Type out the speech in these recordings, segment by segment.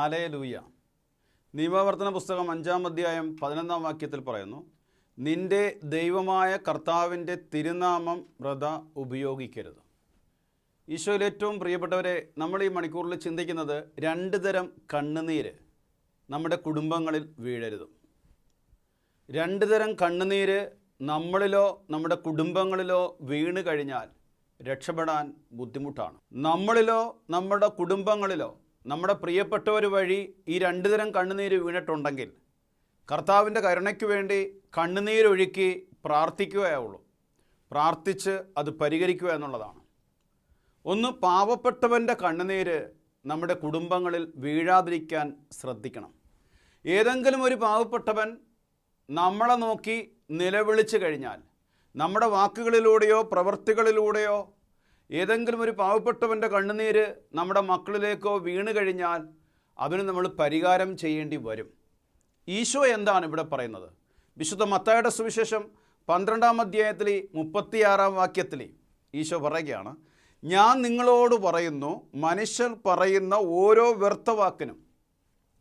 Hallelujah. നിയമവർത്തന പുസ്തകം 5-ാം അധ്യായം 11-ാം വാക്യത്തിൽ പറയുന്നു, നിന്റെ ദൈവമായ കർത്താവിൻ്റെ തിരുനാമം വൃഥ ഉപയോഗിക്കരുത്. ഈശോയിൽ ഏറ്റവും പ്രിയപ്പെട്ടവരെ, നമ്മൾ ഈ മണിക്കൂറിൽ ചിന്തിക്കുന്നത് 2 തരം കണ്ണുനീര് നമ്മുടെ കുടുംബങ്ങളിൽ വീഴരുത്. 2 തരം കണ്ണുനീര് നമ്മളിലോ നമ്മുടെ കുടുംബങ്ങളിലോ വീണ് കഴിഞ്ഞാൽ രക്ഷപ്പെടാൻ ബുദ്ധിമുട്ടാണ്. നമ്മളിലോ നമ്മുടെ കുടുംബങ്ങളിലോ നമ്മുടെ പ്രിയപ്പെട്ടവർ വഴി ഈ 2 തരം കണ്ണുനീര് വീണിട്ടുണ്ടെങ്കിൽ കർത്താവിൻ്റെ കരുണയ്ക്ക് വേണ്ടി കണ്ണുനീരൊഴുക്കി പ്രാർത്ഥിക്കുകയുള്ളൂ. പ്രാർത്ഥിച്ച് അത് പരിഹരിക്കുക എന്നുള്ളതാണ്. ഒന്ന്, പാവപ്പെട്ടവൻ്റെ കണ്ണുനീര് നമ്മുടെ കുടുംബങ്ങളിൽ വീഴാതിരിക്കാൻ ശ്രദ്ധിക്കണം. ഏതെങ്കിലും ഒരു പാവപ്പെട്ടവൻ നമ്മളെ നോക്കി നിലവിളിച്ച് കഴിഞ്ഞാൽ, നമ്മുടെ വാക്കുകളിലൂടെയോ പ്രവൃത്തികളിലൂടെയോ ഏതെങ്കിലും ഒരു പാവപ്പെട്ടവൻ്റെ കണ്ണുനീര് നമ്മുടെ മക്കളിലേക്കോ വീണ് കഴിഞ്ഞാൽ അതിന് നമ്മൾ പരിഹാരം ചെയ്യേണ്ടി വരും. ഈശോ എന്താണ് ഇവിടെ പറയുന്നത്? വിശുദ്ധ മത്തായിയുടെ സുവിശേഷം 12-ാം അധ്യായത്തിൽ 36-ാം വാക്യത്തിൽ ഈശോ പറയുകയാണ്, ഞാൻ നിങ്ങളോട് പറയുന്നു, മനുഷ്യർ പറയുന്ന ഓരോ വ്യർത്ഥവാക്കിനും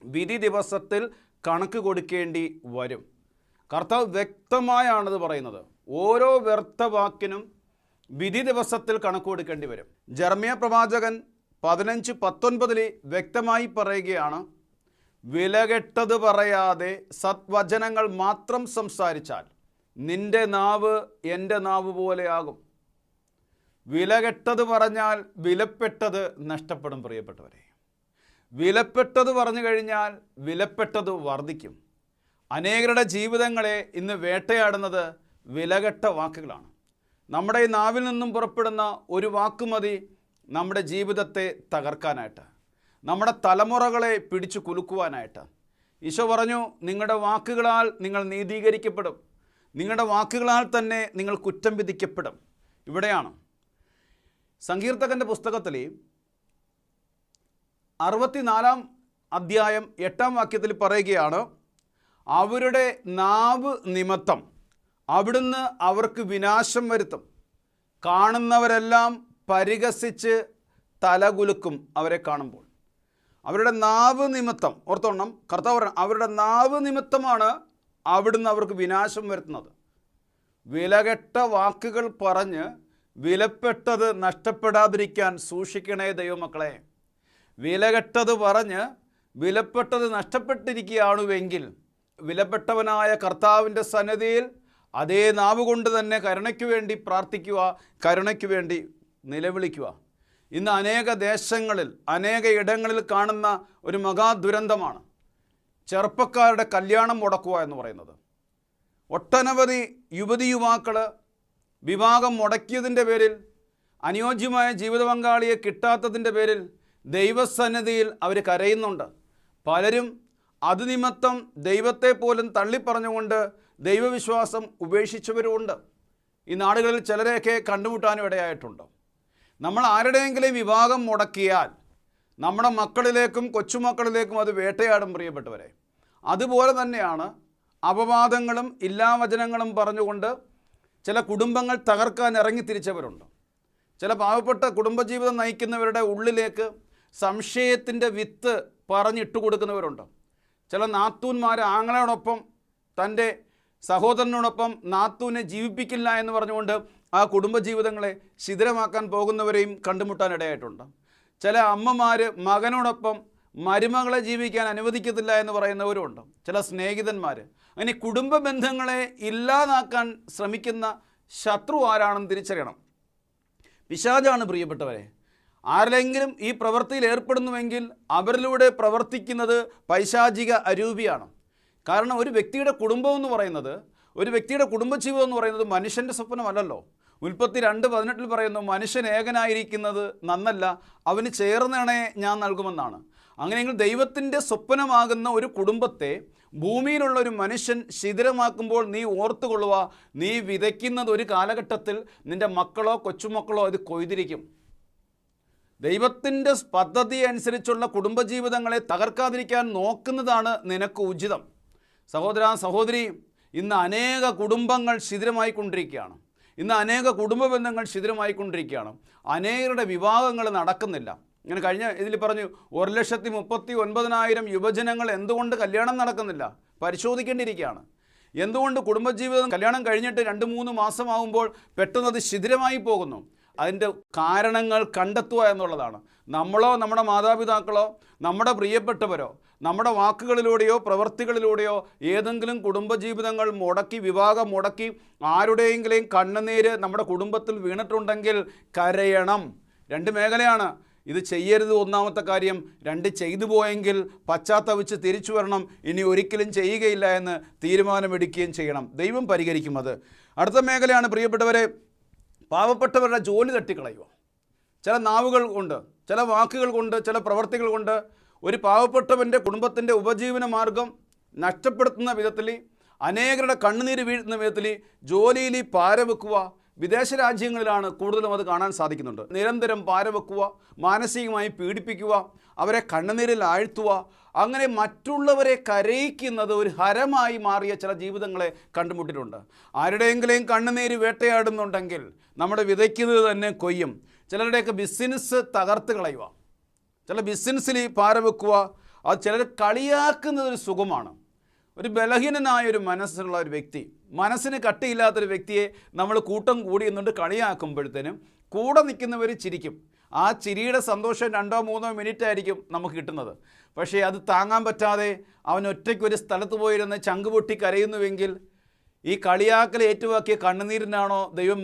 വിധി ദിവസത്തിൽ കണക്ക് കൊടുക്കേണ്ടി വരും. കർത്താവ് വ്യക്തമായാണത് പറയുന്നത്. ഓരോ വ്യർത്ഥവാക്കിനും വിധി ദിവസത്തിൽ കണക്ക് കൊടുക്കേണ്ടി വരും. ജെറമ്യാ പ്രവാചകൻ 15:19 വ്യക്തമായി പറയുകയാണ്, വിലകെട്ടത് പറയാതെ സദ്വചനങ്ങൾ മാത്രം സംസാരിച്ചാൽ നിന്റെ നാവ് എൻ്റെ നാവ് പോലെയാകും. വിലകെട്ടത് പറഞ്ഞാൽ വിലപ്പെട്ടത് നഷ്ടപ്പെടും. പ്രിയപ്പെട്ടവരെ, വിലപ്പെട്ടത് പറഞ്ഞു കഴിഞ്ഞാൽ വിലപ്പെട്ടത് വർദ്ധിക്കും. അനേകരുടെ ജീവിതങ്ങളെ ഇന്ന് വേട്ടയാടുന്നത് വിലകെട്ട വാക്കുകളാണ്. നമ്മുടെ ഈ നാവിൽ നിന്നും പുറപ്പെടുന്ന ഒരു വാക്ക് മതി നമ്മുടെ ജീവിതത്തെ തകർക്കാനായിട്ട്, നമ്മുടെ തലമുറകളെ പിടിച്ചു കുലുക്കുവാനായിട്ട്. ഈശോ പറഞ്ഞു, നിങ്ങളുടെ വാക്കുകളാൽ നിങ്ങൾ നീതീകരിക്കപ്പെടും, നിങ്ങളുടെ വാക്കുകളാൽ തന്നെ നിങ്ങൾ കുറ്റം വിധിക്കപ്പെടും. ഇവിടെയാണ് സങ്കീർത്തകൻ്റെ പുസ്തകത്തിൽ 64-ാം അധ്യായം 8-ാം വാക്യത്തിൽ പറയുകയാണ്, അവരുടെ നാവ് നിമിത്തം അവിടുന്ന് അവർക്ക് വിനാശം വരുത്തും. കാണുന്നവരെല്ലാം പരിഹസിച്ച് തലകുലുക്കും അവരെ കാണുമ്പോൾ. അവരുടെ നാവ് നിമിത്തം, ഓർത്തോണം, കർത്താവ് പറഞ്ഞു, അവരുടെ നാവ് നിമിത്തമാണ് അവിടുന്ന് അവർക്ക് വിനാശം വരുത്തുന്നത്. വിലകെട്ട വാക്കുകൾ പറഞ്ഞ് വിലപ്പെട്ടത് നഷ്ടപ്പെടാതിരിക്കാൻ സൂക്ഷിക്കണേ ദൈവമക്കളെ. വിലകെട്ടത് പറഞ്ഞ് വിലപ്പെട്ടത് നഷ്ടപ്പെട്ടിരിക്കുകയാണുവെങ്കിൽ വിലപ്പെട്ടവനായ കർത്താവിൻ്റെ സന്നിധിയിൽ അതേ നാവ് കൊണ്ട് തന്നെ കരുണയ്ക്ക് വേണ്ടി പ്രാർത്ഥിക്കുക, കരുണയ്ക്ക് വേണ്ടി നിലവിളിക്കുക. ഇന്ന് അനേക ദേശങ്ങളിൽ അനേക ഇടങ്ങളിൽ കാണുന്ന ഒരു മഹാദുരന്തമാണ് ചെറുപ്പക്കാരുടെ കല്യാണം മുടക്കുക എന്ന് പറയുന്നത്. ഒട്ടനവധി യുവതി യുവാക്കൾ വിവാഹം മുടക്കിയതിൻ്റെ പേരിൽ, അനുയോജ്യമായ ജീവിത പങ്കാളിയെ കിട്ടാത്തതിൻ്റെ പേരിൽ ദൈവസന്നിധിയിൽ അവർ കരയുന്നുണ്ട്. പലരും അത് നിമിത്തം ദൈവത്തെ പോലും തള്ളിപ്പറഞ്ഞുകൊണ്ട് ദൈവവിശ്വാസം ഉപേക്ഷിച്ചവരുമുണ്ട്. ഈ നാടുകളിൽ ചിലരെയൊക്കെ കണ്ടുമുട്ടാനും ഇടയായിട്ടുണ്ട്. നമ്മൾ ആരുടെയെങ്കിലും വിവാഹം മുടക്കിയാൽ നമ്മുടെ മക്കളിലേക്കും കൊച്ചുമക്കളിലേക്കും അത് വേട്ടയാടും. പ്രിയപ്പെട്ടവരെ, അതുപോലെ തന്നെയാണ് അപവാദങ്ങളും ഇല്ലാവചനങ്ങളും പറഞ്ഞുകൊണ്ട് ചില കുടുംബങ്ങൾ തകർക്കാൻ ഇറങ്ങിത്തിരിച്ചവരുണ്ട്. ചില പാവപ്പെട്ട കുടുംബജീവിതം നയിക്കുന്നവരുടെ ഉള്ളിലേക്ക് സംശയത്തിൻ്റെ വിത്ത് പറഞ്ഞിട്ട് കൊടുക്കുന്നവരുണ്ട്. ചില നാത്തൂന്മാർ ആങ്ങളയോടൊപ്പം തൻ്റെ സഹോദരനോടൊപ്പം നാത്തൂനെ ജീവിപ്പിക്കില്ല എന്ന് പറഞ്ഞുകൊണ്ട് ആ കുടുംബജീവിതങ്ങളെ ശിഥിലമാക്കാൻ പോകുന്നവരെയും കണ്ടുമുട്ടാനിടയായിട്ടുണ്ട്. ചില അമ്മമാർ മകനോടൊപ്പം മരുമകളെ ജീവിക്കാൻ അനുവദിക്കത്തില്ല എന്ന് പറയുന്നവരുമുണ്ട്. ചില സ്നേഹിതന്മാർ. അങ്ങനെ കുടുംബ ബന്ധങ്ങളെ ഇല്ലാതാക്കാൻ ശ്രമിക്കുന്ന ശത്രു ആരാണെന്ന് തിരിച്ചറിയണം. പിശാചാണ് പ്രിയപ്പെട്ടവരെ. ആരെങ്കിലും ഈ പ്രവൃത്തിയിൽ ഏർപ്പെടുന്നുവെങ്കിൽ അവരിലൂടെ പ്രവർത്തിക്കുന്നത് പൈശാചിക അരൂപിയാണ്. കാരണം ഒരു വ്യക്തിയുടെ കുടുംബം എന്ന് പറയുന്നത്, ഒരു വ്യക്തിയുടെ കുടുംബജീവിതം എന്ന് പറയുന്നത് മനുഷ്യൻ്റെ സ്വപ്നമല്ലല്ലോ. ഉൽപ്പത്തി 2:18 പറയുന്നു, മനുഷ്യൻ ഏകനായിരിക്കുന്നത് നന്നല്ല, അവന് ചേർന്നണേ ഞാൻ നൽകുമെന്നാണ്. അങ്ങനെയെങ്കിൽ ദൈവത്തിൻ്റെ സ്വപ്നമാകുന്ന ഒരു കുടുംബത്തെ ഭൂമിയിലുള്ള ഒരു മനുഷ്യൻ ശിഥിലമാക്കുമ്പോൾ നീ ഓർത്തുകൊള്ളുക, നീ വിതയ്ക്കുന്നത് ഒരു കാലഘട്ടത്തിൽ നിൻ്റെ മക്കളോ കൊച്ചുമക്കളോ അത് കൊയ്തിരിക്കും. ദൈവത്തിൻ്റെ പദ്ധതി അനുസരിച്ചുള്ള കുടുംബജീവിതങ്ങളെ തകർക്കാതിരിക്കാൻ നോക്കുന്നതാണ് നിനക്ക് ഉചിതം. സഹോദര സഹോദരി, ഇന്ന് അനേക കുടുംബങ്ങൾ ശിഥിലമായിക്കൊണ്ടിരിക്കുകയാണ്. ഇന്ന് അനേക കുടുംബ ബന്ധങ്ങൾ ശിഥിലമായിക്കൊണ്ടിരിക്കുകയാണ്. അനേകരുടെ വിവാഹങ്ങൾ നടക്കുന്നില്ല. ഇങ്ങനെ കഴിഞ്ഞ ഇതിൽ പറഞ്ഞു 1,39,000 യുവജനങ്ങൾ എന്തുകൊണ്ട് കല്യാണം നടക്കുന്നില്ല, പരിശോധിക്കേണ്ടിയിരിക്കുകയാണ്. എന്തുകൊണ്ട് കുടുംബജീവിതം കല്യാണം കഴിഞ്ഞിട്ട് 2-3 മാസമാകുമ്പോൾ പെട്ടെന്ന് അത് ശിഥിലമായി പോകുന്നു? അതിൻ്റെ കാരണങ്ങൾ കണ്ടെത്തുക എന്നുള്ളതാണ്. നമ്മളോ നമ്മുടെ മാതാപിതാക്കളോ നമ്മുടെ പ്രിയപ്പെട്ടവരോ നമ്മുടെ വാക്കുകളിലൂടെയോ പ്രവൃത്തികളിലൂടെയോ ഏതെങ്കിലും കുടുംബജീവിതങ്ങൾ മുടക്കി, വിവാഹം മുടക്കി, ആരുടെയെങ്കിലും കണ്ണുനീര് നമ്മുടെ കുടുംബത്തിൽ വീണിട്ടുണ്ടെങ്കിൽ കരയണം. 2 മേഖലയാണ്. ഇത് ചെയ്യരുത് ഒന്നാമത്തെ കാര്യം. 2 ചെയ്തു പോയെങ്കിൽ പശ്ചാത്തപിച്ച് തിരിച്ചു വരണം, ഇനി ഒരിക്കലും ചെയ്യുകയില്ല എന്ന് തീരുമാനമെടുക്കുകയും ചെയ്യണം. ദൈവം പരിഹരിക്കും അത്. അടുത്ത മേഖലയാണ് പ്രിയപ്പെട്ടവരെ, പാവപ്പെട്ടവരുടെ ജോലി തട്ടിക്കളയുക. ചില നാവുകൾ കൊണ്ട്, ചില വാക്കുകൾ കൊണ്ട്, ചില പ്രവർത്തികൾ കൊണ്ട് ഒരു പാവപ്പെട്ടവൻ്റെ കുടുംബത്തിൻ്റെ ഉപജീവന മാർഗം നഷ്ടപ്പെടുത്തുന്ന വിധത്തിൽ, അനേകരുടെ കണ്ണുനീര് വീഴുന്ന വിധത്തിൽ ജോലിയിൽ പാരവെക്കുക. വിദേശ രാജ്യങ്ങളിലാണ് കൂടുതലും അത് കാണാൻ സാധിക്കുന്നുണ്ട്. നിരന്തരം പാരവെക്കുക, മാനസികമായി പീഡിപ്പിക്കുക, അവരെ കണ്ണുനീരിൽ ആഴ്ത്തുക, അങ്ങനെ മറ്റുള്ളവരെ കരയിക്കുന്നത് ഒരു ഹരമായി മാറിയ ചില ജീവിതങ്ങളെ കണ്ടുമുട്ടിട്ടുണ്ട്. ആരുടെയെങ്കിലും കണ്ണുനീര് വേട്ടയാടുന്നുണ്ടെങ്കിൽ നമ്മുടെ വിതയ്ക്കുന്നത് തന്നെ കൊയ്യും. ചിലരുടെയൊക്കെ ബിസിനസ് തകർത്ത് കളയുക, ചില ബിസിനസ്സിൽ പാരവെക്കുക. അത് ചിലർ കളിയാക്കുന്നതൊരു സുഖമാണ്. ഒരു ബലഹീനനായൊരു മനസ്സുള്ള ഒരു വ്യക്തി, മനസ്സിന് കട്ടിയില്ലാത്തൊരു വ്യക്തിയെ നമ്മൾ കൂട്ടം കൂടി എന്നുകൊണ്ട് കളിയാക്കുമ്പോഴത്തേനും കൂടെ നിൽക്കുന്നവർ ചിരിക്കും. ആ ചിരിയുടെ സന്തോഷം 2-3 മിനിറ്റ് ആയിരിക്കും നമുക്ക് കിട്ടുന്നത്. പക്ഷേ അത് താങ്ങാൻ പറ്റാതെ അവൻ ഒറ്റയ്ക്കൊരു സ്ഥലത്ത് പോയിരുന്ന് ചങ്ക് പൊട്ടി കരയുന്നുവെങ്കിൽ ഈ കളിയാക്കൽ ഏറ്റുവാക്കിയ കണ്ണുനീരിനാണോ ദൈവം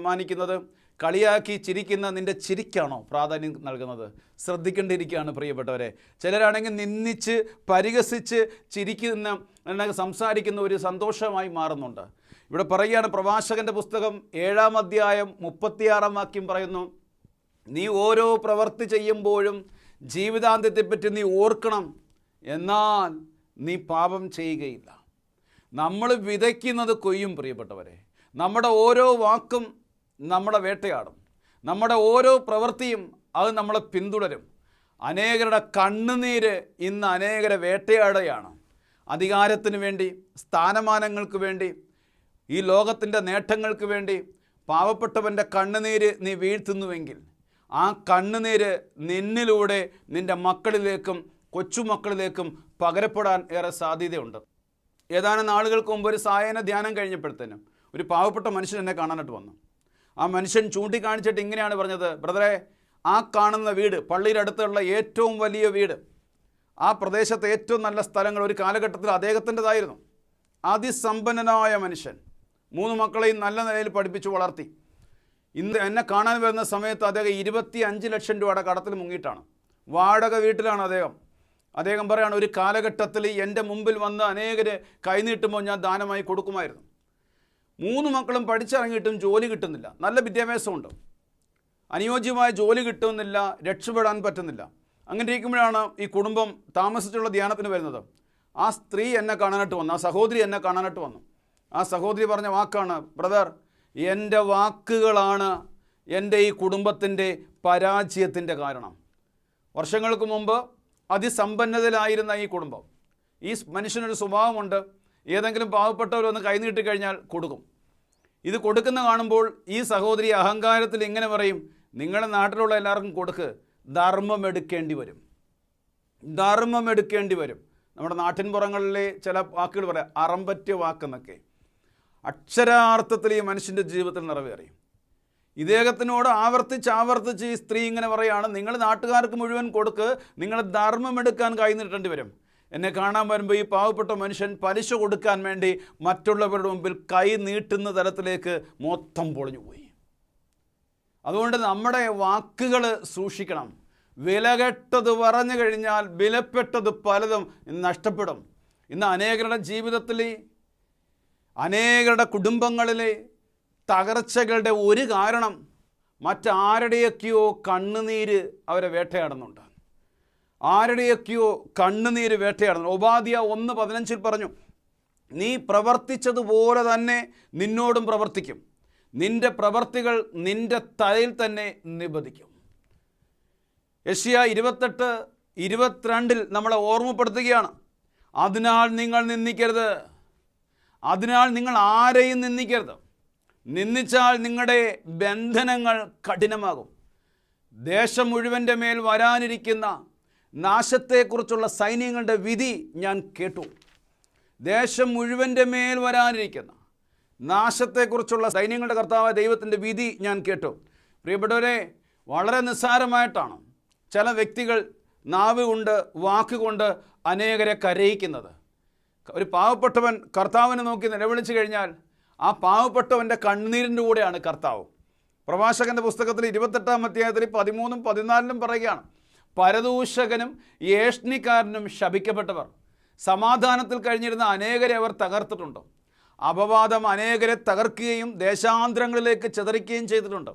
മാനിക്കുന്നത്? കളിയാക്കി ചിരിക്കുന്ന നിൻ്റെ ചിരിക്കാണോ പ്രാധാന്യം നൽകുന്നത്? ശ്രദ്ധിക്കേണ്ടിയിരിക്കുകയാണ് പ്രിയപ്പെട്ടവരെ. ചിലരാണെങ്കിൽ നിന്ദിച്ച് പരിഹസിച്ച് ചിരിക്കുന്ന സംസാരിക്കുന്ന ഒരു സന്തോഷമായി മാറുന്നുണ്ട്. ഇവിടെ പറയുകയാണ്, പ്രവാചകൻ്റെ പുസ്തകം 7-ാം അധ്യായം 36-ാം വാക്യം പറയുന്നു, നീ ഓരോ പ്രവൃത്തി ചെയ്യുമ്പോഴും ജീവിതാന്ത്യത്തെപ്പറ്റി നീ ഓർക്കണം, എന്നാൽ നീ പാപം ചെയ്യുകയില്ല. നമ്മൾ വിതയ്ക്കുന്നത് കൊയ്യും പ്രിയപ്പെട്ടവരെ. നമ്മുടെ ഓരോ വാക്കും നമ്മളെ വേട്ടയാടും, നമ്മുടെ ഓരോ പ്രവൃത്തിയും അത് നമ്മളെ പിന്തുടരും. അനേകരുടെ കണ്ണുനീര് ഇന്ന് അനേകരെ വേട്ടയാടുകയാണ്. അധികാരത്തിന് വേണ്ടി, സ്ഥാനമാനങ്ങൾക്ക് വേണ്ടി, ഈ ലോകത്തിൻ്റെ നേട്ടങ്ങൾക്ക് വേണ്ടി പാവപ്പെട്ടവൻ്റെ കണ്ണുനീര് നീ വീഴ്ത്തുന്നുവെങ്കിൽ ആ കണ്ണുനീര് നിന്നിലൂടെ നിൻ്റെ മക്കളിലേക്കും കൊച്ചുമക്കളിലേക്കും പകരപ്പെടാൻ ഏറെ സാധ്യതയുണ്ട്. ഏതാനും നാളുകൾക്ക് മുമ്പ് ഒരു സായാഹ്ന ധ്യാനം കഴിഞ്ഞപ്പോഴത്തേനും ഒരു പാവപ്പെട്ട മനുഷ്യൻ എന്നെ കാണാനായിട്ട് വന്നു. ആ മനുഷ്യൻ ചൂണ്ടിക്കാണിച്ചിട്ട് ഇങ്ങനെയാണ് പറഞ്ഞത്, ബ്രദറെ, ആ കാണുന്ന വീട്, പള്ളിയുടെ അടുത്തുള്ള ഏറ്റവും വലിയ വീട്, ആ പ്രദേശത്തെ ഏറ്റവും നല്ല സ്ഥലങ്ങൾ ഒരു കാലഘട്ടത്തിൽ അദ്ദേഹത്തിൻ്റെതായിരുന്നു. അതിസമ്പന്നനായ മനുഷ്യൻ, 3 മക്കളെയും നല്ല നിലയിൽ പഠിപ്പിച്ച് വളർത്തി. ഇന്ന് എന്നെ കാണാൻ വരുന്ന സമയത്ത് അദ്ദേഹം 25 ലക്ഷം രൂപയുടെ കടത്തിൽ മുങ്ങിയിട്ടാണ്. വാടക വീട്ടിലാണ് അദ്ദേഹം പറയുകയാണ്, ഒരു കാലഘട്ടത്തിൽ എൻ്റെ മുമ്പിൽ വന്ന് അനേകര് കൈനീട്ടുമ്പോൾ ഞാൻ ദാനമായി കൊടുക്കുമായിരുന്നു. 3 മക്കളും പഠിച്ചിറങ്ങിയിട്ടും ജോലി കിട്ടുന്നില്ല. നല്ല വിദ്യാഭ്യാസമുണ്ട്, അനുയോജ്യമായ ജോലി കിട്ടുന്നില്ല, രക്ഷപ്പെടാൻ പറ്റുന്നില്ല. അങ്ങനെ ഇരിക്കുമ്പോഴാണ് ഈ കുടുംബം താമസിച്ചുള്ള ധ്യാനത്തിന് വരുന്നത്. ആ സ്ത്രീ എന്നെ കാണാനായിട്ട് വന്നു, ആ സഹോദരി എന്നെ കാണാനായിട്ട് വന്നു. ആ സഹോദരി പറഞ്ഞ വാക്കാണ്, ബ്രദർ, എൻ്റെ വാക്കുകളാണ് എൻ്റെ ഈ കുടുംബത്തിൻ്റെ പരാജയത്തിൻ്റെ കാരണം. വർഷങ്ങൾക്ക് മുമ്പ് അതിസമ്പന്നതയിലായിരുന്ന ഈ കുടുംബം, ഈ മനുഷ്യനൊരു സ്വഭാവമുണ്ട്, ഏതെങ്കിലും പാവപ്പെട്ടവരൊന്ന് കൈനീട്ടി കഴിഞ്ഞാൽ കൊടുക്കും. ഇത് കൊടുക്കുന്ന കാണുമ്പോൾ ഈ സഹോദരി അഹങ്കാരത്തിൽ ഇങ്ങനെ പറയും, നിങ്ങളുടെ നാട്ടിലുള്ള എല്ലാവർക്കും കൊടുക്ക്, ധർമ്മം എടുക്കേണ്ടി വരും. നമ്മുടെ നാട്ടിൻപുറങ്ങളിലെ ചില വാക്കുകൾ പറയാം, അറമ്പറ്റിയ വാക്കെന്നൊക്കെ. അക്ഷരാർത്ഥത്തിൽ ഈ മനുഷ്യൻ്റെ ജീവിതത്തിൽ നിറവേറി. ഇദ്ദേഹത്തിനോട് ആവർത്തിച്ച് ഈ സ്ത്രീ ഇങ്ങനെ പറയുകയാണ്, നിങ്ങൾ നാട്ടുകാർക്ക് മുഴുവൻ കൊടുക്ക്, നിങ്ങൾ ധർമ്മം എടുക്കാൻ കൈ നീട്ടേണ്ടി വരും. എന്നെ കാണാൻ വരുമ്പോൾ ഈ പാവപ്പെട്ട മനുഷ്യൻ പലിശ കൊടുക്കാൻ വേണ്ടി മറ്റുള്ളവരുടെ മുമ്പിൽ കൈ നീട്ടുന്ന തരത്തിലേക്ക് മൊത്തം പൊളിഞ്ഞു പോയി. അതുകൊണ്ട് നമ്മുടെ വാക്കുകൾ സൂക്ഷിക്കണം. വിലകെട്ടത് പറഞ്ഞു കഴിഞ്ഞാൽ വിലപ്പെട്ടത് പലതും നഷ്ടപ്പെടും. ഇന്ന് അനേകരുടെ ജീവിതത്തിൽ, അനേകരുടെ കുടുംബങ്ങളിലെ തകർച്ചകളുടെ ഒരു കാരണം മറ്റാരുടെയൊക്കെയോ കണ്ണുനീര് അവരെ വേട്ടയാടുന്നുണ്ട്. ആരുടെയൊക്കെയോ കണ്ണുനീര് വേട്ടയാടുന്നു. ഒബാദ്യ 1:15 പറഞ്ഞു, നീ പ്രവർത്തിച്ചതുപോലെ തന്നെ നിന്നോടും പ്രവർത്തിക്കും, നിന്റെ പ്രവർത്തികൾ നിന്റെ തലയിൽ തന്നെ നിബന്ധിക്കും. യെശയ്യാ 28:22 നമ്മളെ ഓർമ്മപ്പെടുത്തുകയാണ്, അതിനാൽ നിങ്ങൾ നിന്ദിക്കരുത്, അതിനാൽ നിങ്ങൾ ആരെയും നിന്ദിക്കരുത്, നിന്ദിച്ചാൽ നിങ്ങളുടെ ബന്ധനങ്ങൾ കഠിനമാകും. ദേശം മുഴുവൻ്റെ മേൽ വരാനിരിക്കുന്ന നാശത്തെക്കുറിച്ചുള്ള സൈന്യങ്ങളുടെ വിധി ഞാൻ കേട്ടു. ദേശം മുഴുവൻ്റെ മേൽ വരാനിരിക്കുന്ന നാശത്തെക്കുറിച്ചുള്ള സൈന്യങ്ങളുടെ കർത്താവായ ദൈവത്തിൻ്റെ വിധി ഞാൻ കേട്ടു. പ്രിയപ്പെട്ടവരെ, വളരെ നിസ്സാരമായിട്ടാണ് ചില വ്യക്തികൾ നാവ് കൊണ്ട് വാക്കുകൊണ്ട് അനേകരെ കരയിക്കുന്നത്. ഒരു പാവപ്പെട്ടവൻ കർത്താവിനെ നോക്കി നിലവിളിച്ചു കഴിഞ്ഞാൽ ആ പാവപ്പെട്ടവൻ്റെ കണ്ണുനീരിൻ്റെ കൂടെയാണ് കർത്താവ്. പ്രഭാഷകൻ്റെ പുസ്തകത്തിൽ 28-ാം അധ്യായത്തിൽ 13-14 പറയുകയാണ്, പരദൂഷകനും ഏഷ്ണിക്കാരനും ശപിക്കപ്പെട്ടവർ. സമാധാനത്തിൽ കഴിഞ്ഞിരുന്ന അനേകരെ അവർ തകർത്തിട്ടുണ്ട്. അപവാദം അനേകരെ തകർക്കുകയും ദേശാന്തരങ്ങളിലേക്ക് ചിതറിക്കുകയും ചെയ്തിട്ടുണ്ട്.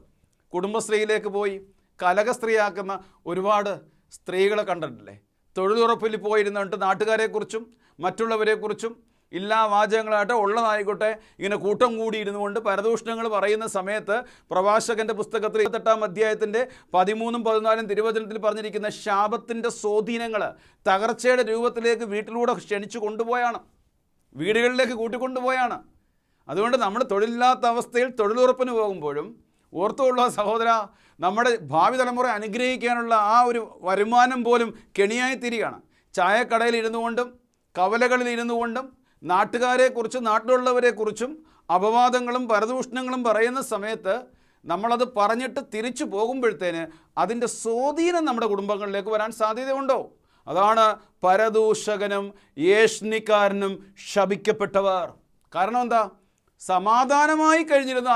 കുടുംബശ്രീയിലേക്ക് പോയി കലഹസ്ത്രീയാക്കുന്ന ഒരുപാട് സ്ത്രീകളെ കണ്ടിട്ടില്ലേ? തൊഴിലുറപ്പിൽ പോയിരുന്നിട്ട് നാട്ടുകാരെക്കുറിച്ചും മറ്റുള്ളവരെക്കുറിച്ചും ഇല്ലാ വാചകങ്ങളായിട്ട് ഉള്ളതായിക്കോട്ടെ ഇങ്ങനെ കൂട്ടം കൂടിയിരുന്നു കൊണ്ട് പരദൂഷണങ്ങൾ പറയുന്ന സമയത്ത് പ്രഭാഷകൻ്റെ പുസ്തകത്തിൽ 28-ാം അധ്യായത്തിൻ്റെ 13-14 തിരുവചനത്തിൽ പറഞ്ഞിരിക്കുന്ന ശാപത്തിൻ്റെ സ്വാധീനങ്ങൾ തകർച്ചയുടെ രൂപത്തിലേക്ക് വീട്ടിലൂടെ ക്ഷണിച്ചു കൊണ്ടുപോയാണ്, വീടുകളിലേക്ക് കൂട്ടിക്കൊണ്ടുപോയാണ്. അതുകൊണ്ട് നമ്മൾ തൊഴിലില്ലാത്ത അവസ്ഥയിൽ തൊഴിലുറപ്പിന് പോകുമ്പോഴും ഓർത്തുള്ള സഹോദര, നമ്മുടെ ഭാവി തലമുറ അനുഗ്രഹിക്കാനുള്ള ആ ഒരു വരുമാനം പോലും കെണിയായി തീരുകയാണ്. ചായക്കടയിൽ ഇരുന്നു കൊണ്ടും കവലകളിൽ ഇരുന്നു കൊണ്ടും നാട്ടുകാരെക്കുറിച്ചും നാട്ടിലുള്ളവരെക്കുറിച്ചും അപവാദങ്ങളും പരദൂഷണങ്ങളും പറയുന്ന സമയത്ത് നമ്മളത് പറഞ്ഞിട്ട് തിരിച്ചു പോകുമ്പോഴത്തേന് അതിൻ്റെ സ്വാധീനം നമ്മുടെ കുടുംബങ്ങളിലേക്ക് വരാൻ സാധ്യതയുണ്ടോ? അതാണ് പരദൂഷകനും ഏഷ്ണിക്കാരനും ശപിക്കപ്പെട്ടവർ. കാരണം എന്താ? സമാധാനമായി കഴിഞ്ഞിരുന്ന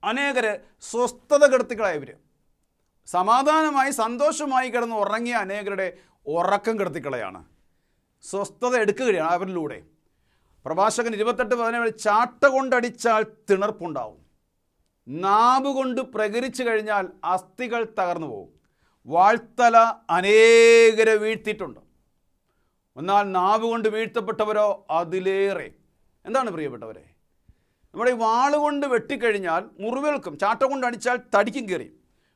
അനേകർ സ്വസ്ഥത കെടുത്തിക്കളായവർ, സമാധാനമായി സന്തോഷമായി കിടന്ന് ഉറങ്ങിയ അനേകരുടെ ഉറക്കം കെടുത്തിക്കളയാണ്, സ്വസ്ഥത എടുക്കുകയാണ് അവരിലൂടെ. പ്രഭാഷകൻ 28:17 ചാട്ട കൊണ്ടടിച്ചാൽ തിണർപ്പുണ്ടാവും, നാവ് കൊണ്ട് പ്രകരിച്ചു കഴിഞ്ഞാൽ അസ്ഥികൾ തകർന്നു പോകും. വാൾത്തല അനേകരെ വീഴ്ത്തിയിട്ടുണ്ട്, എന്നാൽ നാവ് കൊണ്ട് വീഴ്ത്തപ്പെട്ടവരോ അതിലേറെ. എന്താണ് പ്രിയപ്പെട്ടവരെ? നമ്മുടെ ഈ വാളുകൊണ്ട് വെട്ടിക്കഴിഞ്ഞാൽ മുറിവേൽക്കും, ചാട്ട കൊണ്ട് അടിച്ചാൽ തടിക്കും കയറി.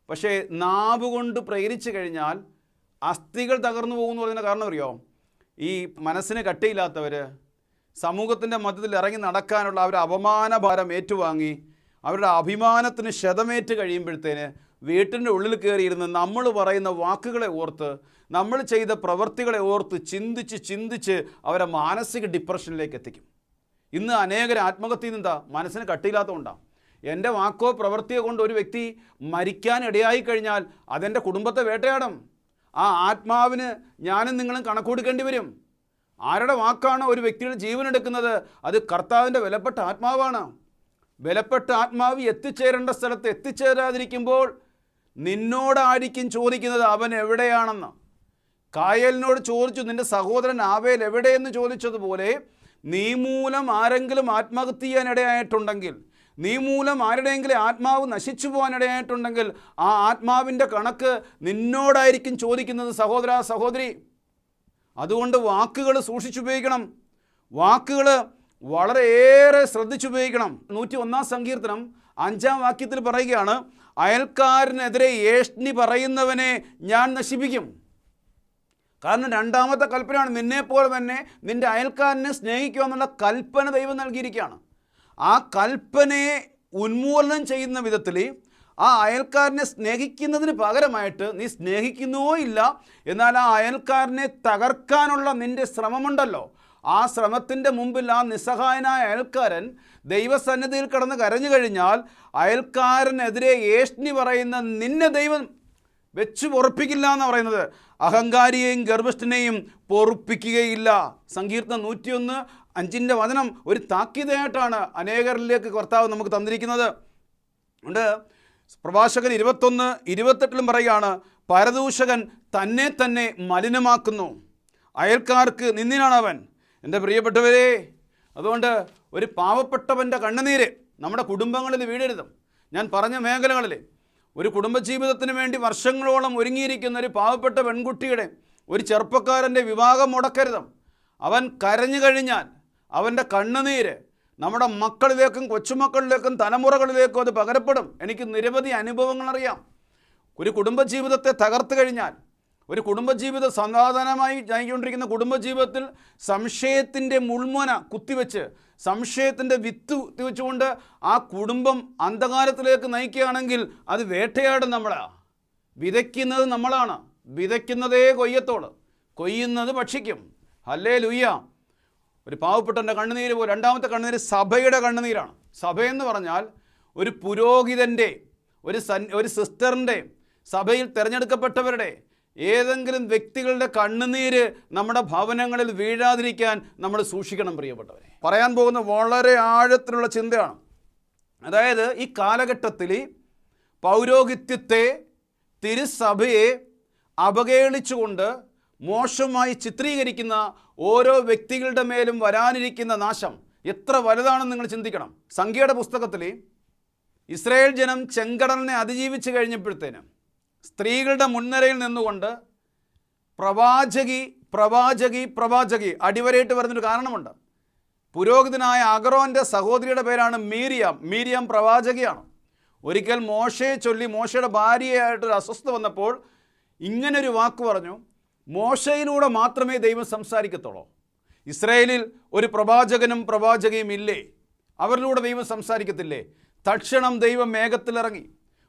പക്ഷേ നാവ് കൊണ്ട് പ്രേരിച്ചു കഴിഞ്ഞാൽ അസ്ഥികൾ തകർന്നു പോകുന്നു പറയുന്ന കാരണം അറിയോ? ഈ മനസ്സിന് കട്ടിയില്ലാത്തവർ സമൂഹത്തിൻ്റെ മധ്യത്തിൽ ഇറങ്ങി നടക്കാനുള്ള അവരുടെ അപമാനഭാരം ഏറ്റുവാങ്ങി അവരുടെ അഭിമാനത്തിന് ക്ഷതമേറ്റ് കഴിയുമ്പോഴത്തേന് വീട്ടിൻ്റെ ഉള്ളിൽ കയറിയിരുന്ന് നമ്മൾ പറയുന്ന വാക്കുകളെ ഓർത്ത്, നമ്മൾ ചെയ്ത പ്രവൃത്തികളെ ഓർത്ത് ചിന്തിച്ച് അവരെ മാനസിക ഡിപ്രഷനിലേക്ക് എത്തിക്കും. ഇന്ന് അനേകർ ആത്മഹത്യ എന്താ? മനസ്സിന് കട്ടിയില്ലാത്തതുകൊണ്ടാണ്. എൻ്റെ വാക്കോ പ്രവൃത്തിയോ കൊണ്ട് ഒരു വ്യക്തി മരിക്കാൻ ഇടയായി കഴിഞ്ഞാൽ അതെൻ്റെ കുടുംബത്തെ വേട്ടയാടും. ആ ആത്മാവിന് ഞാനും നിങ്ങളും കണക്ക് കൊടുക്കേണ്ടി വരും. ആരുടെ വാക്കാണ് ഒരു വ്യക്തിയുടെ ജീവൻ എടുക്കുന്നത്? അത് കർത്താവിൻ്റെ വിലപ്പെട്ട ആത്മാവാണ്. വിലപ്പെട്ട ആത്മാവ് എത്തിച്ചേരേണ്ട സ്ഥലത്ത് എത്തിച്ചേരാതിരിക്കുമ്പോൾ നിന്നോടായിരിക്കും ചോദിക്കുന്നത് അവൻ എവിടെയാണെന്ന്. കായേലിനോട് ചോദിച്ചു, നിൻ്റെ സഹോദരൻ ആബേൽ എവിടെയെന്ന് ചോദിച്ചതുപോലെ നീ മൂലം ആരെങ്കിലും ആത്മഹത്യ ചെയ്യാനിടയായിട്ടുണ്ടെങ്കിൽ, നീ മൂലം ആരുടെയെങ്കിലും ആത്മാവ് നശിച്ചു പോകാനിടയായിട്ടുണ്ടെങ്കിൽ ആ ആത്മാവിൻ്റെ കണക്ക് നിന്നോടായിരിക്കും ചോദിക്കുന്നത് സഹോദര സഹോദരി. അതുകൊണ്ട് വാക്കുകൾ സൂക്ഷിച്ചുപയോഗിക്കണം, വാക്കുകൾ വളരെയേറെ ശ്രദ്ധിച്ചുപയോഗിക്കണം. 101-ാം സങ്കീർത്തനം 5-ാം വാക്യത്തിൽ പറയുകയാണ്, അയൽക്കാരനെതിരെ ഏഷ്ണി പറയുന്നവനെ ഞാൻ നശിപ്പിക്കും. കാരണം 2-ാമത്തെ കൽപ്പനയാണ്, നിന്നെപ്പോലെ തന്നെ നിൻ്റെ അയൽക്കാരനെ സ്നേഹിക്കുക എന്നുള്ള കൽപ്പന ദൈവം നൽകിയിരിക്കുകയാണ്. ആ കൽപ്പനയെ ഉന്മൂലനം ചെയ്യുന്ന വിധത്തിൽ ആ അയൽക്കാരനെ സ്നേഹിക്കുന്നതിന് പകരമായിട്ട് നീ സ്നേഹിക്കുന്നുവോ ഇല്ല, എന്നാൽ ആ അയൽക്കാരനെ തകർക്കാനുള്ള നിൻ്റെ ശ്രമമുണ്ടല്ലോ, ആ ശ്രമത്തിൻ്റെ മുമ്പിൽ ആ നിസ്സഹായനായ അയൽക്കാരൻ ദൈവസന്നിധിയിൽ കിടന്ന് കരഞ്ഞു കഴിഞ്ഞാൽ അയൽക്കാരനെതിരെ ഏഷ്ണി പറയുന്ന നിന്നെ ദൈവം വെച്ച് പൊറുപ്പിക്കില്ല എന്നാണ് പറയുന്നത്. അഹങ്കാരിയെയും ഗർഭിഷ്ഠനെയും പൊറുപ്പിക്കുകയില്ല. സങ്കീർത്തനം 101:5 വചനം ഒരു താക്കീതായിട്ടാണ് അനേകരിലേക്ക് കർത്താവ് നമുക്ക് തന്നിരിക്കുന്നത്. ഉണ്ട് പ്രഭാഷകൻ 21:28 പറയുകയാണ്, പരദൂഷകൻ തന്നെ മലിനമാക്കുന്നു, അയൽക്കാർക്ക് നിന്ദിനാണ് അവൻ. എൻ്റെ പ്രിയപ്പെട്ടവരെ, അതുകൊണ്ട് ഒരു പാവപ്പെട്ടവൻ്റെ കണ്ണുനീര് നമ്മുടെ കുടുംബങ്ങളിൽ വീഴരുത്. ഞാൻ പറഞ്ഞ മേഖലകളിൽ ഒരു കുടുംബജീവിതത്തിന് വേണ്ടി വർഷങ്ങളോളം ഒരുങ്ങിയിരിക്കുന്ന ഒരു പാവപ്പെട്ട പെൺകുട്ടിയുടെ, ഒരു ചെറുപ്പക്കാരൻ്റെ വിവാഹം മുടക്കരുത്. അവൻ കരഞ്ഞു കഴിഞ്ഞാൽ അവൻ്റെ കണ്ണുനീര് നമ്മുടെ മക്കളിലേക്കും കൊച്ചുമക്കളിലേക്കും തലമുറകളിലേക്കും അത് പകരപ്പെടും. എനിക്ക് നിരവധി അനുഭവങ്ങൾ അറിയാം. ഒരു കുടുംബജീവിതത്തെ തകർത്ത് കഴിഞ്ഞാൽ, ഒരു കുടുംബജീവിതം സമാധാനമായി നയിക്കൊണ്ടിരിക്കുന്ന കുടുംബജീവിതത്തിൽ സംശയത്തിൻ്റെ മുൾമുന കുത്തിവെച്ച്, സംശയത്തിൻ്റെ വിത്ത് കുത്തിവെച്ചുകൊണ്ട് ആ കുടുംബം അന്ധകാരത്തിലേക്ക് നയിക്കുകയാണെങ്കിൽ അത് വേട്ടയാടും നമ്മളാണ്. വിതയ്ക്കുന്നത് നമ്മളാണ്. വിതയ്ക്കുന്നതേ കൊയ്യത്തോള്, കൊയ്യുന്നത് ഭക്ഷിക്കും. ഹല്ലേലൂയ. ഒരു പാവപ്പെട്ടവൻ്റെ കണ്ണുനീര് പോലെ. രണ്ടാമത്തെ കണ്ണുനീര് സഭയുടെ കണ്ണുനീരാണ്. സഭയെന്ന് പറഞ്ഞാൽ ഒരു പുരോഹിതൻ്റെ, ഒരു സിസ്റ്ററിൻ്റെ, സഭയിൽ തിരഞ്ഞെടുക്കപ്പെട്ടവരുടെ, ഏതെങ്കിലും വ്യക്തികളുടെ കണ്ണുനീര് നമ്മുടെ ഭവനങ്ങളിൽ വീഴാതിരിക്കാൻ നമ്മൾ സൂക്ഷിക്കണം പ്രിയപ്പെട്ടവരെ. പറയാൻ പോകുന്ന വളരെ ആഴത്തിലുള്ള ചിന്തയാണ്. അതായത് ഈ കാലഘട്ടത്തിൽ പൗരോഹിത്യത്തെ, തിരുസഭയെ അവഹേളിച്ചുകൊണ്ട് മോശമായി ചിത്രീകരിക്കുന്ന ഓരോ വ്യക്തികളുടെ മേലും വരാനിരിക്കുന്ന നാശം എത്ര വലുതാണെന്ന് നിങ്ങൾ ചിന്തിക്കണം. സംഖ്യയുടെ പുസ്തകത്തിൽ ഇസ്രായേൽ ജനം ചെങ്കടലിനെ അതിജീവിച്ച് കഴിഞ്ഞപ്പോഴത്തേനും സ്ത്രീകളുടെ മുൻനിരയിൽ നിന്നുകൊണ്ട് പ്രവാചകി അടിവരയിട്ട് വരുന്നൊരു കാരണമുണ്ട്. പുരോഹിതനായ അഹരോന്റെ സഹോദരിയുടെ പേരാണ് മീരിയാം. മീരിയാം പ്രവാചകിയാണ്. ഒരിക്കൽ മോശയെ ചൊല്ലി മോശയുടെ ഭാര്യയായിട്ടൊരു അസ്വസ്ഥത വന്നപ്പോൾ ഇങ്ങനൊരു വാക്ക് പറഞ്ഞു, മോശയിലൂടെ മാത്രമേ ദൈവം സംസാരിക്കത്തുള്ളൂ. ഇസ്രായേലിൽ ഒരു പ്രവാചകനും പ്രവാചകയും ഇല്ലേ? അവരിലൂടെ ദൈവം സംസാരിക്കത്തില്ലേ? തക്ഷണം ദൈവം മേഘത്തിലിറങ്ങി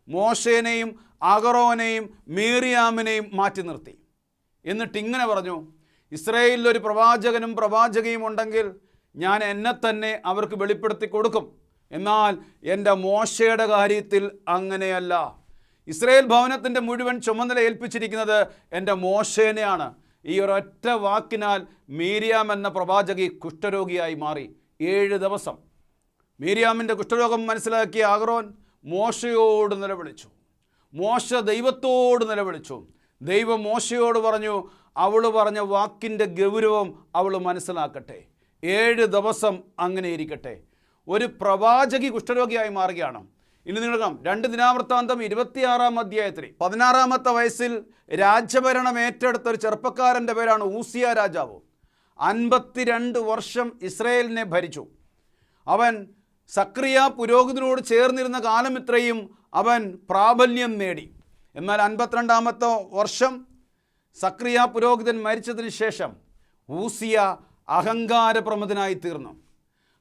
മോശേനെയും അഹരോനെയും മീറിയാമിനെയും മാറ്റി നിർത്തി. എന്നിട്ട് ഇങ്ങനെ പറഞ്ഞു, ഇസ്രായേലിൽ ഒരു പ്രവാചകനും പ്രവാചകയും ഉണ്ടെങ്കിൽ ഞാൻ എന്നെ തന്നെ അവർക്ക് വെളിപ്പെടുത്തി കൊടുക്കും. എന്നാൽ എൻ്റെ മോശയുടെ കാര്യത്തിൽ അങ്ങനെയല്ല. ഇസ്രായേൽ ഭവനത്തിൻ്റെ മുഴുവൻ ചുമതല ഏൽപ്പിച്ചിരിക്കുന്നത് എൻ്റെ മോശേനെയാണ്. ഈ ഒരൊറ്റ വാക്കിനാൽ മീരിയാം എന്ന പ്രവാചകി കുഷ്ഠരോഗിയായി മാറി. 7 ദിവസം മീരിയാമിൻ്റെ കുഷ്ഠരോഗം മനസ്സിലാക്കിയ അഹരോൻ മോശയോട് നിലവിളിച്ചു. മോശ ദൈവത്തോട് നിലവിളിച്ചു. ദൈവം മോശയോട് പറഞ്ഞു, അവൾ പറഞ്ഞ വാക്കിൻ്റെ ഗൗരവം അവൾ മനസ്സിലാക്കട്ടെ. 7 ദിവസം അങ്ങനെ ഇരിക്കട്ടെ. ഒരു പ്രവാചകി കുഷ്ഠരോഗിയായി മാറുകയാണ്. ഇനി നിങ്ങൾ കാണാം 2 ദിനവൃത്താന്തം 26-ാം അധ്യായത്തിൽ 16-ാമത്തെ വയസ്സിൽ രാജ്യഭരണം ഏറ്റെടുത്ത ഒരു ചെറുപ്പക്കാരൻ്റെ പേരാണ് ഊസിയ രാജാവ്. 52 വർഷം ഇസ്രായേലിനെ ഭരിച്ചു. അവൻ സക്രിയ പുരോഹിതനോട് ചേർന്നിരുന്ന കാലം ഇത്രയും അവൻ പ്രാബല്യം നേടി. എന്നാൽ 52-ാമത്തെ വർഷം സക്രിയ പുരോഹിതൻ മരിച്ചതിന് ശേഷം ഊസിയ അഹങ്കാരപ്രമദനായി തീർന്നു.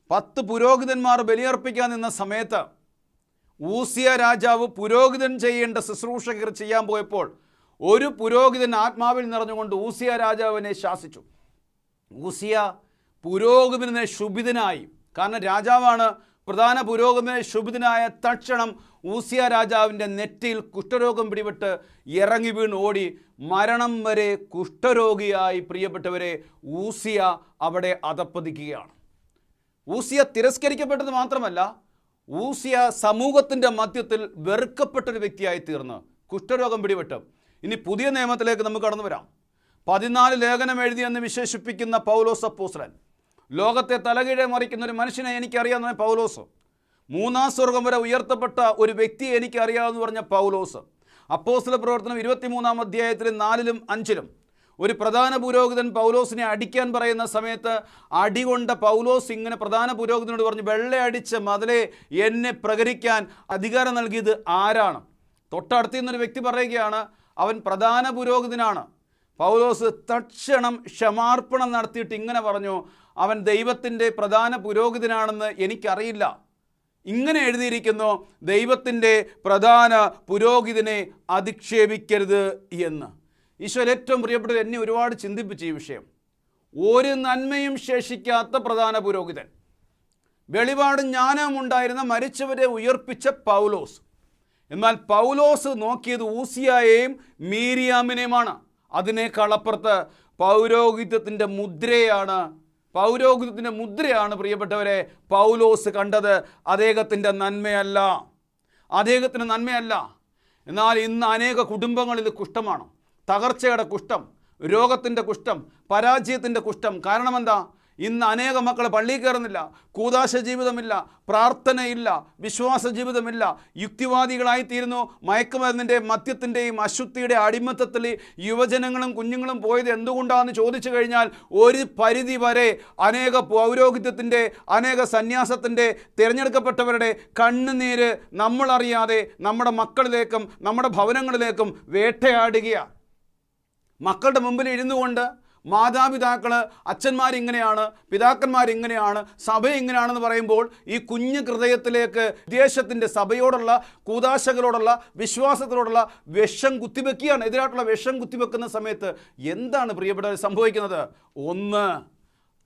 10 പുരോഹിതന്മാർ ബലിയർപ്പിക്കാൻ നിന്ന സമയത്ത് ഊസിയ രാജാവ് പുരോഹിതൻ ചെയ്യേണ്ട ശുശ്രൂഷ ചെയ്യാൻ പോയപ്പോൾ ഒരു പുരോഹിതൻ ആത്മാവിൽ നിറഞ്ഞുകൊണ്ട് ഊസിയ രാജാവിനെ ശാസിച്ചു. ഊസിയ പുരോഹിതനെ ശുഭിതനായി. കാരണം രാജാവാണ്. പ്രധാന പുരോഹിതനെ ശുഭിതനായ തക്ഷണം ഊസിയ രാജാവിൻ്റെ നെറ്റിയിൽ കുഷ്ഠരോഗം പിടിപെട്ട് ഇറങ്ങി വീണ് ഓടി മരണം വരെ കുഷ്ഠരോഗിയായി പ്രിയപ്പെട്ടവരെ ഊസിയ അവിടെ അധപ്പതിക്കുകയാണ്. ഊസിയ തിരസ്കരിക്കപ്പെട്ടത് മാത്രമല്ല, ഊസിയ സമൂഹത്തിൻ്റെ മധ്യത്തിൽ വെറുക്കപ്പെട്ടൊരു വ്യക്തിയായി തീർന്ന് കുഷ്ഠരോഗം പിടിപെട്ട്. ഇനി പുതിയ നിയമത്തിലേക്ക് നമുക്ക് കടന്നു വരാം. 14 ലേഖനം എഴുതിയെന്ന് വിശേഷിപ്പിക്കുന്ന പൗലോസ് അപ്പോസ്തലൻ, ലോകത്തെ തലകീഴെ മറിക്കുന്ന ഒരു മനുഷ്യനെ എനിക്കറിയാവുന്ന പൗലോസ്, 3-ാം സ്വർഗം വരെ ഉയർത്തപ്പെട്ട ഒരു വ്യക്തിയെ എനിക്കറിയാമെന്ന് പറഞ്ഞ പൗലോസ്, അപ്പോസ്തല പ്രവർത്തനം 23-ാം അധ്യായത്തിൽ 4-ലും 5-ലും ഒരു പ്രധാന പുരോഹിതൻ പൗലോസിനെ അടിക്കാൻ പറയുന്ന സമയത്ത് അടികൊണ്ട പൗലോസ് ഇങ്ങനെ പ്രധാന പുരോഹിതനോട് പറഞ്ഞു, വെള്ളയടിച്ച മതിലെ എന്നെ പ്രഹരിക്കാൻ അധികാരം നൽകിയത് ആരാണ്? തൊട്ടടുത്ത് നിന്നൊരു വ്യക്തി പറയുകയാണ്, അവൻ പ്രധാന പുരോഹിതനാണ്. പൗലോസ് തക്ഷണം ക്ഷമാർപ്പണം നടത്തിയിട്ട് ഇങ്ങനെ പറഞ്ഞു, അവൻ ദൈവത്തിൻ്റെ പ്രധാന പുരോഹിതനാണെന്ന് എനിക്കറിയില്ല. ഇങ്ങനെ എഴുതിയിരിക്കുന്നു, ദൈവത്തിൻ്റെ പ്രധാന പുരോഹിതനെ അധിക്ഷേപിക്കരുത് എന്ന്. ഈശോയിൽ ഏറ്റവും പ്രിയപ്പെട്ടത് എന്നെ ഒരുപാട് ചിന്തിപ്പിച്ച ഈ വിഷയം. ഒരു നന്മയും ശേഷിക്കാത്ത പ്രധാന പുരോഹിതൻ, വെളിപാട് ജ്ഞാനവും ഉണ്ടായിരുന്ന മരിച്ചവരെ ഉയർപ്പിച്ച പൗലോസ്. എന്നാൽ പൗലോസ് നോക്കിയത് ഊസിയായെയും മീരിയാമിനെയുമാണ്. അതിനേക്കാളപ്പുറത്ത് പൗരോഹിത്യത്തിൻ്റെ മുദ്രയാണ് പ്രിയപ്പെട്ടവരെ പൗലോസ് കണ്ടത്. അദ്ദേഹത്തിൻ്റെ നന്മയല്ല. എന്നാൽ ഇന്ന് അനേക കുടുംബങ്ങളിൽ കുഷ്ഠമാണ്. തകർച്ചയുടെ കുഷ്ഠം, രോഗത്തിൻ്റെ കുഷ്ഠം, പരാജയത്തിൻ്റെ കുഷ്ഠം. കാരണം എന്താ? ഇന്ന് അനേക മക്കൾ പള്ളിയിൽ കയറുന്നില്ല, കൂദാശ ജീവിതമില്ല, പ്രാർത്ഥനയില്ല, വിശ്വാസ ജീവിതമില്ല, യുക്തിവാദികളായിത്തീരുന്നു. മയക്കുമരുന്നിൻ്റെ, മദ്യത്തിൻ്റെയും അശുദ്ധിയുടെ അടിമത്തത്തിൽ യുവജനങ്ങളും കുഞ്ഞുങ്ങളും പോയത് എന്തുകൊണ്ടാണെന്ന് ചോദിച്ചു കഴിഞ്ഞാൽ ഒരു പരിധി വരെ അനേക പൗരോഹിത്യത്തിൻ്റെ, അനേക സന്യാസത്തിൻ്റെ, തിരഞ്ഞെടുക്കപ്പെട്ടവരുടെ കണ്ണുനീര് നമ്മളറിയാതെ നമ്മുടെ മക്കളിലേക്കും നമ്മുടെ ഭവനങ്ങളിലേക്കും വേട്ടയാടുകയാണ്. മക്കളുടെ മുമ്പിൽ ഇരുന്നു കൊണ്ട് മാതാപിതാക്കൾ, അച്ഛന്മാരിങ്ങനെയാണ്, പിതാക്കന്മാരിങ്ങനെയാണ്, സഭ ഇങ്ങനെയാണെന്ന് പറയുമ്പോൾ ഈ കുഞ്ഞു ഹൃദയത്തിലേക്ക് ദേശത്തിൻ്റെ സഭയോടുള്ള, കൂദാശകളോടുള്ള, വിശ്വാസത്തിലോടുള്ള വിഷം കുത്തിവെക്കുകയാണ്. എതിരായിട്ടുള്ള വിഷം കുത്തിവെക്കുന്ന സമയത്ത് എന്താണ് പ്രിയപ്പെട്ടവർ സംഭവിക്കുന്നത്? ഒന്ന്,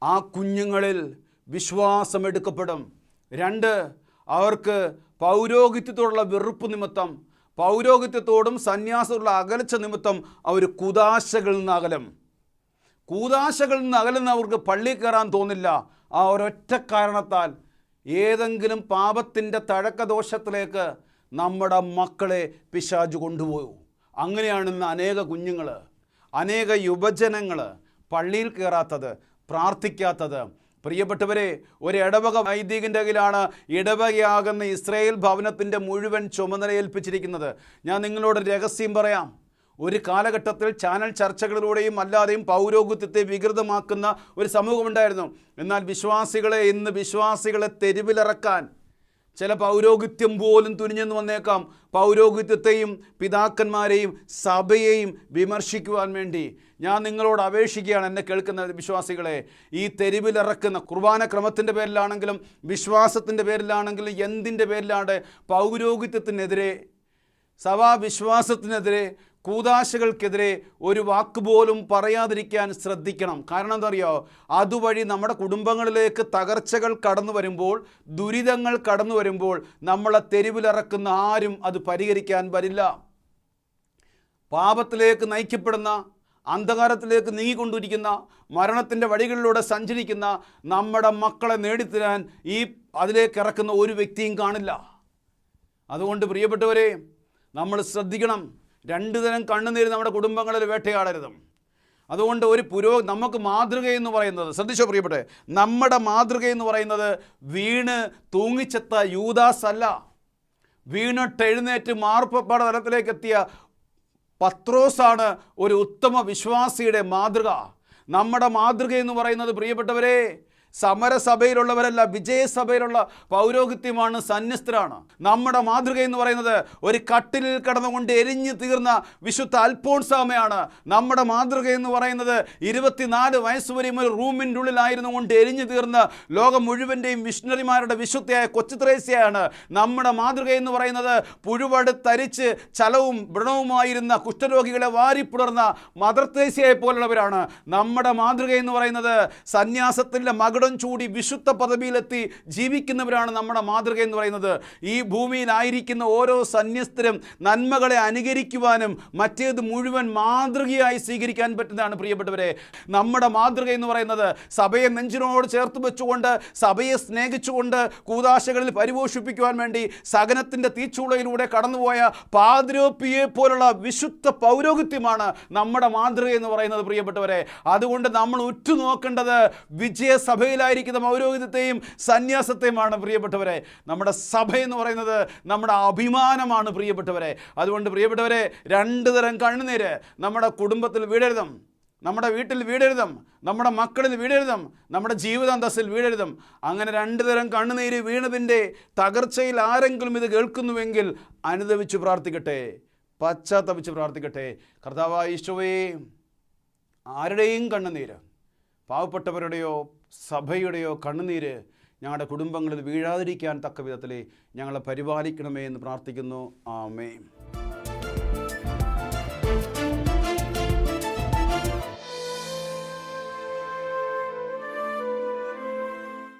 ആ കുഞ്ഞുങ്ങളിൽ വിശ്വാസം എടുക്കപ്പെടും. രണ്ട്, അവർക്ക് പൗരോഹിത്യത്തോടുള്ള വെറുപ്പ് നിമിത്തം, പൗരോഹിത്യത്തോടും സന്യാസത്തോടുള്ള അകൽച്ച നിമിത്തം അവർ കൂദാശകളിൽ നിന്ന് അകലുന്ന അവർക്ക് പള്ളി കയറാൻ തോന്നില്ല. ആ ഒരൊറ്റ കാരണത്താൽ ഏതെങ്കിലും പാപത്തിൻ്റെ തഴക്കദോഷത്തിലേക്ക് നമ്മുടെ മക്കളെ പിശാച് കൊണ്ടുപോകും. അങ്ങനെയാണ് ഇന്ന് അനേക കുഞ്ഞുങ്ങൾ, അനേക യുവജനങ്ങൾ പള്ളിയിൽ കയറാത്തത്, പ്രാർത്ഥിക്കാത്തത്. പ്രിയപ്പെട്ടവരെ, ഒരു ഇടവക വൈദികൻ്റെ കയ്യിലാണ് ഇടവകയാകുന്ന ഇസ്രായേൽ ഭവനത്തിൻ്റെ മുഴുവൻ ചുമതല ഏൽപ്പിച്ചിരിക്കുന്നത്. ഞാൻ നിങ്ങളോട് രഹസ്യം പറയാം. ഒരു കാലഘട്ടത്തിൽ ചാനൽ ചർച്ചകളിലൂടെയും അല്ലാതെയും പൗരോഹിത്യത്തെ വികൃതമാക്കുന്ന ഒരു സമൂഹമുണ്ടായിരുന്നു. എന്നാൽ ഇന്ന് വിശ്വാസികളെ തെരുവിലിറക്കാൻ ചില പൗരോഹിത്യം പോലും തുനിഞ്ഞെന്ന് വന്നേക്കാം. പൗരോഹിത്യത്തെയും പിതാക്കന്മാരെയും സഭയെയും വിമർശിക്കുവാൻ വേണ്ടി ഞാൻ നിങ്ങളോട് അപേക്ഷിക്കുകയാണ്, എന്നെ കേൾക്കുന്ന വിശ്വാസികളെ. ഈ തെരുവിലിറക്കുന്ന കുർബാന ക്രമത്തിൻ്റെ പേരിലാണെങ്കിലും വിശ്വാസത്തിൻ്റെ പേരിലാണെങ്കിലും എന്തിൻ്റെ പേരിലാണ് പൗരോഹിത്യത്തിനെതിരെ, സഭാവിശ്വാസത്തിനെതിരെ, കൂദാശകൾക്കെതിരെ ഒരു വാക്കുപോലും പറയാതിരിക്കാൻ ശ്രദ്ധിക്കണം. കാരണം എന്താ അറിയോ? അതുവഴി നമ്മുടെ കുടുംബങ്ങളിലേക്ക് തകർച്ചകൾ കടന്നു വരുമ്പോൾ, ദുരിതങ്ങൾ കടന്നു വരുമ്പോൾ നമ്മളെ തെരുവിലിറക്കുന്ന ആരും അത് പരിഹരിക്കാൻ വരില്ല. പാപത്തിലേക്ക് നയിക്കപ്പെടുന്ന, അന്ധകാരത്തിലേക്ക് നീങ്ങിക്കൊണ്ടിരിക്കുന്ന, മരണത്തിൻ്റെ വഴികളിലൂടെ സഞ്ചരിക്കുന്ന നമ്മുടെ മക്കളെ നേടിത്തരാൻ അതിലേക്ക് ഇറക്കുന്ന ഒരു വ്യക്തിയും കാണില്ല. അതുകൊണ്ട് പ്രിയപ്പെട്ടവരെ, നമ്മൾ ശ്രദ്ധിക്കണം. രണ്ടു തരം കണ്ണുനീര് നമ്മുടെ കുടുംബങ്ങളിൽ വേട്ടയാടരുത്. അതുകൊണ്ട് നമുക്ക് മാതൃകയെന്ന് പറയുന്നത്, ശ്രദ്ധിച്ചോ പ്രിയപ്പെട്ടെ, നമ്മുടെ മാതൃകയെന്ന് പറയുന്നത് വീണ് തൂങ്ങിച്ചെത്ത യൂദാസ് അല്ല, വീണിട്ട് എഴുന്നേറ്റ് മാർപ്പപ്പാട തലത്തിലേക്ക് എത്തിയ പത്രോസാണ് ഒരു ഉത്തമ വിശ്വാസിയുടെ മാതൃക. നമ്മുടെ മാതൃകയെന്ന് പറയുന്നത് പ്രിയപ്പെട്ടവരെ, സമരസഭയിലുള്ളവരല്ല, വിജയസഭയിലുള്ള പൗരോഹിത്യമാണ്, സന്യസ്തരാണ്. നമ്മുടെ മാതൃക എന്ന് പറയുന്നത് ഒരു കട്ടിലിൽ കിടന്നുകൊണ്ട് എരിഞ്ഞു തീർന്ന വിശുദ്ധ അൽഫോൺസാമയാണ്. നമ്മുടെ മാതൃക എന്ന് പറയുന്നത് 24 വയസ്സ് വരെയും ഒരു റൂമിൻ്റെ ഉള്ളിലായിരുന്നു കൊണ്ട് എരിഞ്ഞു തീർന്ന ലോകം മുഴുവൻ്റെയും മിഷണറിമാരുടെ വിശുദ്ധയായ കൊച്ചു ത്രേസ്യയാണ്. നമ്മുടെ മാതൃക എന്ന് പറയുന്നത് പുഴുവടുത്തരിച്ച് ചലവും വ്രണവുമായിരുന്ന കുഷ്ഠരോഗികളെ വാരിപ്പുണർന്ന മദർ ത്രേസ്യയെ പോലുള്ളവരാണ്. നമ്മുടെ മാതൃക എന്ന് പറയുന്നത് സന്യാസത്തിൻ്റെ മകടം ചൂടി വിശുദ്ധ പദവിയിലെത്തി ജീവിക്കുന്നവരാണ് നമ്മുടെ മാതൃക എന്ന് പറയുന്നത്. ഈ ഭൂമിയിലായിരിക്കുന്ന ഓരോ സന്യസ്തരും നന്മകളെ അനുകരിക്കുവാനും മറ്റേത് മുഴുവൻ മാതൃകയായി സ്വീകരിക്കാൻ പറ്റുന്നതാണ്. പ്രിയപ്പെട്ടവരെ, നമ്മുടെ മാതൃക എന്ന് പറയുന്നത് സഭയെ നെഞ്ചിനോട് ചേർത്ത് വെച്ചുകൊണ്ട്, സഭയെ സ്നേഹിച്ചുകൊണ്ട്, കൂദാശകളിൽ പരിപോഷിപ്പിക്കുവാൻ വേണ്ടി സഹനത്തിൻ്റെ തീച്ചൂളയിലൂടെ കടന്നുപോയ പാദ്രോപ്പിയെ പോലുള്ള വിശുദ്ധ പൗരോഹിത്യമാണ് നമ്മുടെ മാതൃക എന്ന് പറയുന്നത്. പ്രിയപ്പെട്ടവരെ, അതുകൊണ്ട് നമ്മൾ ഉറ്റുനോക്കേണ്ടത് വിജയസഭയിലായിരിക്കുന്ന പൗരോഹിത്യത്തെയും സന്യാസത്തെയുമാണ്. പ്രിയപ്പെട്ടവരെ, നമ്മുടെ സഭ എന്ന് പറയുന്നത് നമ്മുടെ അഭിമാനമാണ്. പ്രിയപ്പെട്ടവരെ, അതുകൊണ്ട് പ്രിയപ്പെട്ടവരെ, രണ്ടു തരം കണ്ണുനീര് നമ്മുടെ കുടുംബത്തിൽ വീഴരുതും, നമ്മുടെ വീട്ടിൽ വീഴരുതും, നമ്മുടെ മക്കളിൽ വീഴരുതും, നമ്മുടെ ജീവിതാന്തസ്സിൽ വീഴരുതും. അങ്ങനെ രണ്ടു തരം കണ്ണുനീര് വീണതിൻ്റെ തകർച്ചയിൽ ആരെങ്കിലും ഇത് കേൾക്കുന്നുവെങ്കിൽ അനുദപിച്ച് പ്രാർത്ഥിക്കട്ടെ, പശ്ചാത്തപിച്ച് പ്രാർത്ഥിക്കട്ടെ. കർത്താവായ ഈശോയേ, ആരുടെയും കണ്ണുനീര്, പാവപ്പെട്ടവരുടെയോ സഭയുടെയോ കണ്ണുനീര് ഞങ്ങളുടെ കുടുംബങ്ങളിൽ വീഴാതിരിക്കാൻ തക്ക വിധത്തിൽ ഞങ്ങളെ പരിപാലിക്കണമേ എന്ന് പ്രാർത്ഥിക്കുന്നു. ആമേൻ.